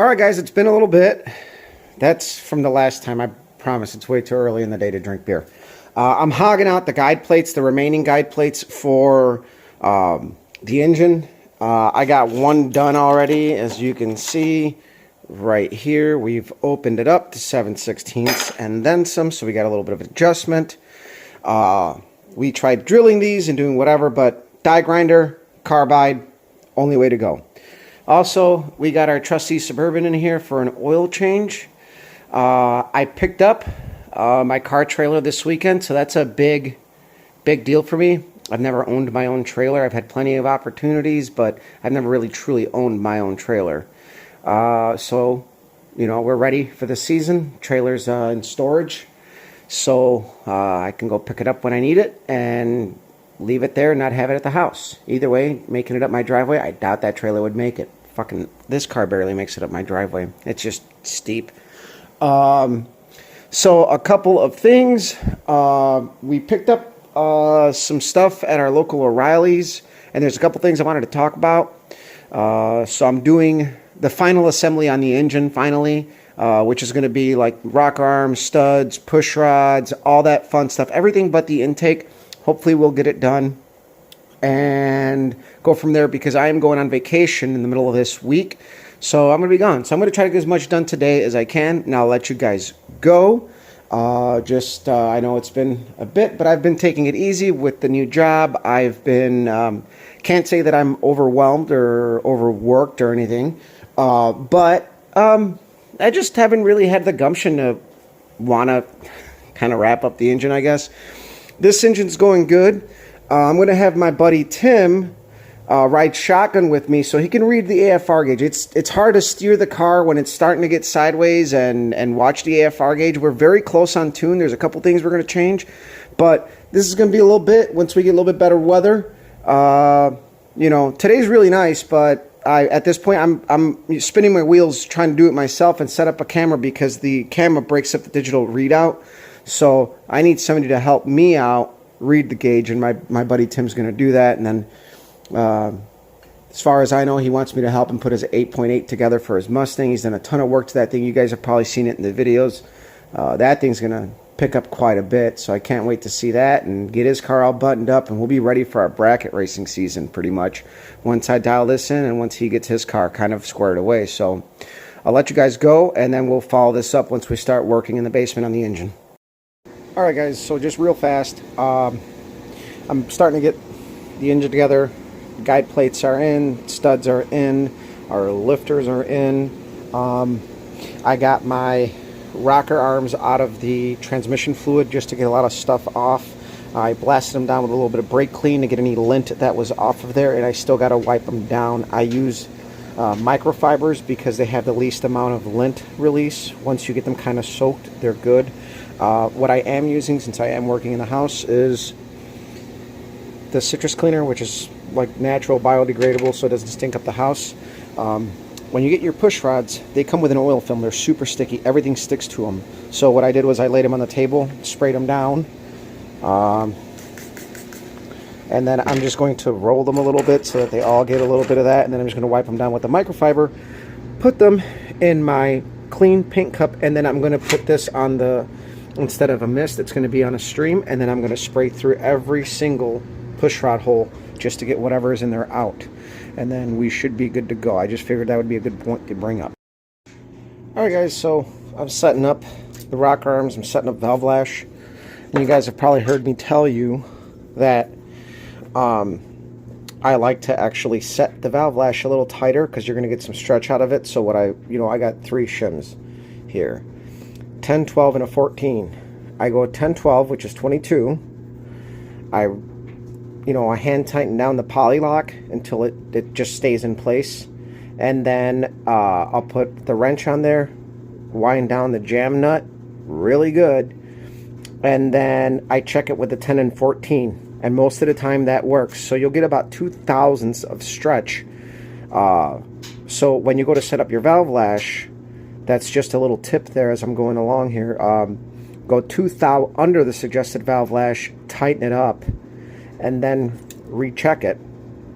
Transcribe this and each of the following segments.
All right, guys, it's been a little bit. That's from the last time. I promise it's way too early in the day to drink beer. I'm hogging out the guide plates, the remaining guide plates for the engine. I got one done already, as you can see right here. We've opened it up to 7/16 and then some, so we got a little bit of adjustment. We tried drilling these and doing whatever, but die grinder, carbide, only way to go. Also, we got our trusty Suburban in here for an oil change. I picked up my car trailer this weekend, so that's a big deal for me. I've never owned my own trailer. I've had plenty of opportunities, but I've never really truly owned my own trailer. So, you know, we're ready for the season. Trailer's in storage, so I can go pick it up when I need it and leave it there and not have it at the house. Either way, making it up my driveway, I doubt that trailer would make it. Fucking, this car barely makes it up my driveway. It's just steep. So a couple of things. We picked up some stuff at our local O'Reilly's, and there's a couple things I wanted to talk about. So I'm doing the final assembly on the engine finally, which is going to be like rock arms, studs, push rods, all that fun stuff. Everything but the intake. Hopefully we'll get it done and go from there, because I am going on vacation in the middle of this week. So I'm going to be gone. So I'm going to try to get as much done today as I can, and I'll let you guys go. I know it's been a bit, but I've been taking it easy with the new job. I've been, can't say that I'm overwhelmed or overworked or anything, but I just haven't really had the gumption to want to kind of wrap up the engine, I guess. This engine's going good. I'm going to have my buddy Tim ride shotgun with me so he can read the AFR gauge. It's hard to steer the car when it's starting to get sideways and watch the AFR gauge. We're very close on tune. There's a couple things we're going to change, but this is going to be a little bit once we get a little bit better weather. You know, today's really nice, but at this point I'm spinning my wheels trying to do it myself and set up a camera, because the camera breaks up the digital readout. So I need somebody to help me out read the gauge, and my buddy Tim's going to do that. And then as far as I know, he wants me to help him put his 8.8 together for his Mustang. He's done a ton of work to that thing. You guys have probably seen it in the videos. That thing's going to pick up quite a bit, so I can't wait to see that and get his car all buttoned up, and we'll be ready for our bracket racing season pretty much once I dial this in and once he gets his car kind of squared away. So I'll let you guys go, and then we'll follow this up once we start working in the basement on the engine. Alright guys, so just real fast, I'm starting to get the engine together. Guide plates are in, studs are in, our lifters are in. I got my rocker arms out of the transmission fluid just to get a lot of stuff off. I blasted them down with a little bit of brake clean to get any lint that was off of there, and I still got to wipe them down. I use microfibers because they have the least amount of lint release. Once you get them kind of soaked, they're good. What I am using, since I am working in the house, is the citrus cleaner, which is like natural, biodegradable, so it doesn't stink up the house. When you get your push rods, they come with an oil film. They're super sticky. Everything sticks to them. So what I did was I laid them on the table, sprayed them down, and then I'm just going to roll them a little bit so that they all get a little bit of that, and then I'm just going to wipe them down with the microfiber, put them in my clean paint cup, and then I'm going to put this on the, instead of a mist, it's going to be on a stream, and then I'm going to spray through every single push rod hole just to get whatever is in there out, and then we should be good to go. I just figured that would be a good point to bring up. Alright guys, so I'm setting up the rock arms, I'm setting up valve lash, and you guys have probably heard me tell you that I like to actually set the valve lash a little tighter because you're going to get some stretch out of it. So what I got 3 shims here, 10, 12, and a 14. I go 10, 12, which is 22. I hand tighten down the poly lock until it just stays in place, and then I'll put the wrench on there, wind down the jam nut really good, and then I check it with the 10 and 14. And most of the time that works. So you'll get about 0.02 of stretch. So when you go to set up your valve lash, that's just a little tip there as I'm going along here. Go 2 thou under the suggested valve lash, tighten it up, and then recheck it.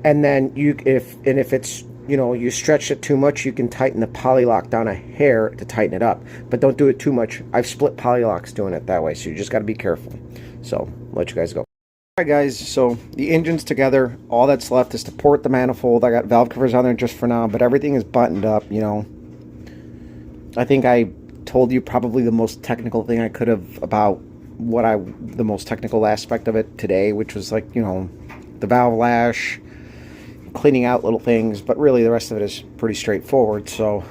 And then if it's you know, you stretch it too much, you can tighten the polylock down a hair to tighten it up. But don't do it too much. I've split polylocks doing it that way, so you just got to be careful. So, I'll let you guys go. Alright guys, so the engine's together. All that's left is to port the manifold. I got valve covers on there just for now, but everything is buttoned up, you know. I think I told you probably the most technical thing I could have about the most technical aspect of it today, which was like, you know, the valve lash, cleaning out little things, but really the rest of it is pretty straightforward. So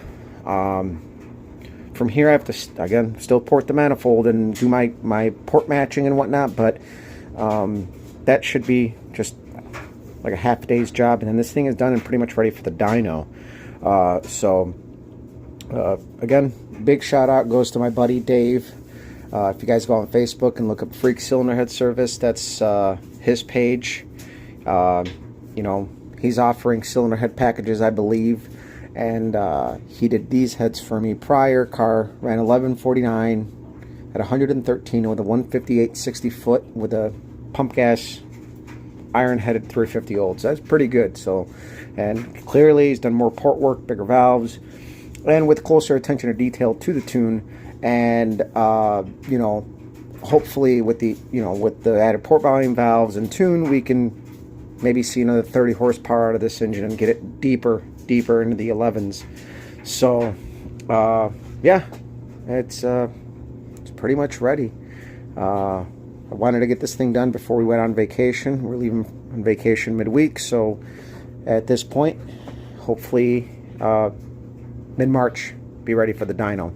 from here I have to, again, still port the manifold and do my port matching and whatnot, but that should be just like a half day's job, and then this thing is done and pretty much ready for the dyno. Again, big shout out goes to my buddy Dave. If you guys go on Facebook and look up Freak Cylinder Head Service, that's his page. You know, he's offering cylinder head packages, I believe, and he did these heads for me prior. Car ran 1149 at 113 with a 158 60 foot with a pump gas iron headed 350 old. So that's pretty good. So, and clearly he's done more port work, bigger valves, and with closer attention to detail to the tune. And you know, hopefully with the, you know, with the added port volume valves and tune, we can maybe see another 30 horsepower out of this engine and get it deeper into the 11s. So yeah, it's pretty much ready. I wanted to get this thing done before we went on vacation. We're leaving on vacation midweek, so at this point, hopefully mid-March, be ready for the dyno.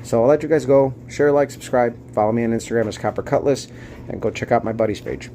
So I'll let you guys go. Share, like, subscribe. Follow me on Instagram as Copper Cutlass, and go check out my buddy's page.